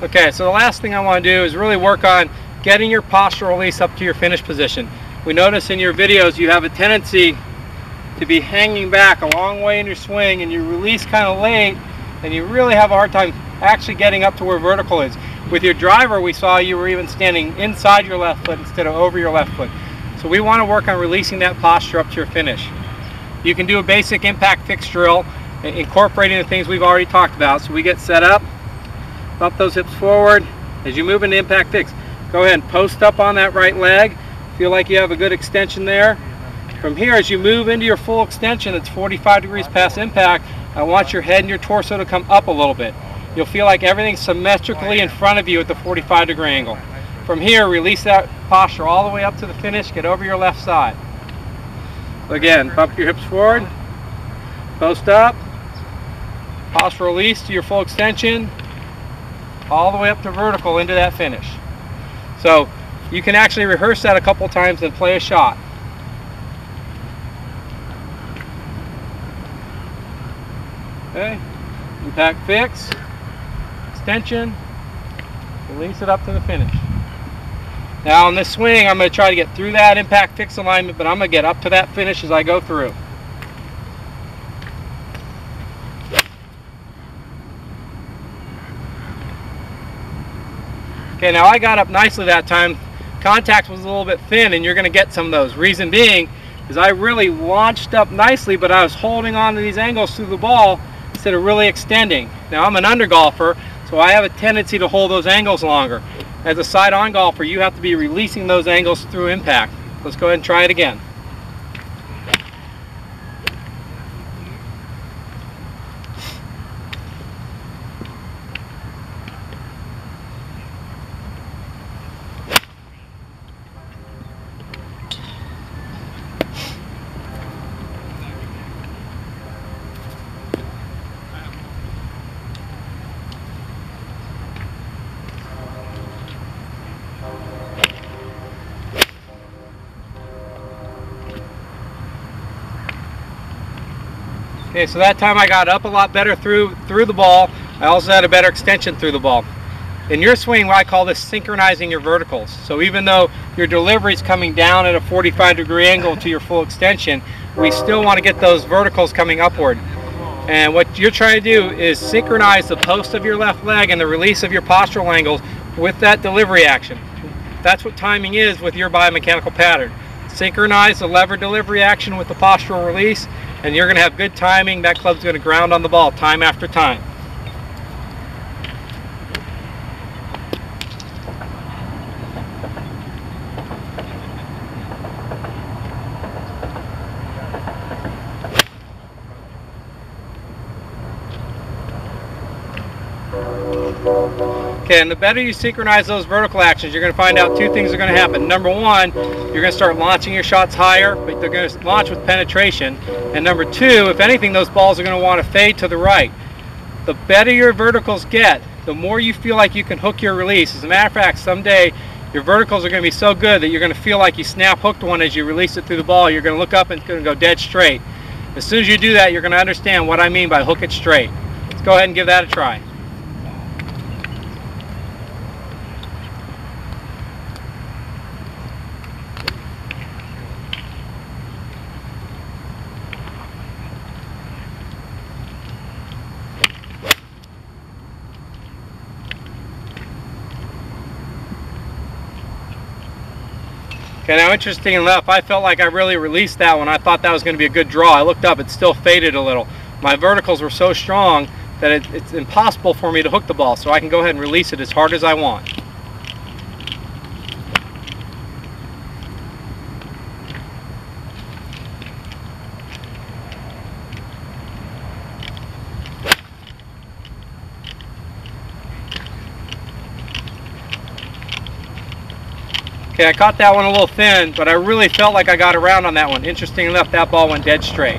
Okay, so the last thing I want to do is really work on getting your postural release up to your finish position. We notice in your videos you have a tendency to be hanging back a long way in your swing, and you release kind of late, and you really have a hard time actually getting up to where vertical is. With your driver, we saw you were even standing inside your left foot instead of over your left foot. So we want to work on releasing that posture up to your finish. You can do a basic impact fix drill, incorporating the things we've already talked about. So we get set up, bump those hips forward. As you move into impact fix, go ahead and post up on that right leg. Feel like you have a good extension there. From here, as you move into your full extension, it's 45 degrees past impact, I want your head and your torso to come up a little bit. You'll feel like everything's symmetrically in front of you at the 45-degree angle. From here, release that posture all the way up to the finish, get over your left side. Again, bump your hips forward, post up, posture release to your full extension, all the way up to vertical into that finish. So you can actually rehearse that a couple times and play a shot. Okay, impact fix, extension, release it up to the finish. Now on this swing, I'm going to try to get through that impact fix alignment, but I'm going to get up to that finish as I go through. Okay, now I got up nicely that time. Contact was a little bit thin, and you're going to get some of those. Reason being is I really launched up nicely, but I was holding on to these angles through the ball instead of really extending. Now I'm an under golfer, so I have a tendency to hold those angles longer. As a side-on golfer, you have to be releasing those angles through impact. Let's go ahead and try it again. Okay, so that time I got up a lot better through the ball. I also had a better extension through the ball. In your swing, I call this synchronizing your verticals. So even though your delivery is coming down at a 45-degree angle to your full extension, we still want to get those verticals coming upward. And what you're trying to do is synchronize the post of your left leg and the release of your postural angles with that delivery action. That's what timing is with your biomechanical pattern. Synchronize the lever delivery action with the postural release, and you're going to have good timing. That club's going to ground on the ball time after time. Okay, and the better you synchronize those vertical actions, you're going to find out two things are going to happen. Number one, you're going to start launching your shots higher, but they're going to launch with penetration. And number two, if anything, those balls are going to want to fade to the right. The better your verticals get, the more you feel like you can hook your release. As a matter of fact, someday your verticals are going to be so good that you're going to feel like you snap hooked one as you release it through the ball. You're going to look up and it's going to go dead straight. As soon as you do that, you're going to understand what I mean by hook it straight. Let's go ahead and give that a try. Okay, now interesting enough, I felt like I really released that one. I thought that was going to be a good draw. I looked up, it still faded a little. My verticals were so strong that it's impossible for me to hook the ball, so I can go ahead and release it as hard as I want. Okay, I caught that one a little thin, but I really felt like I got around on that one. Interesting enough, that ball went dead straight.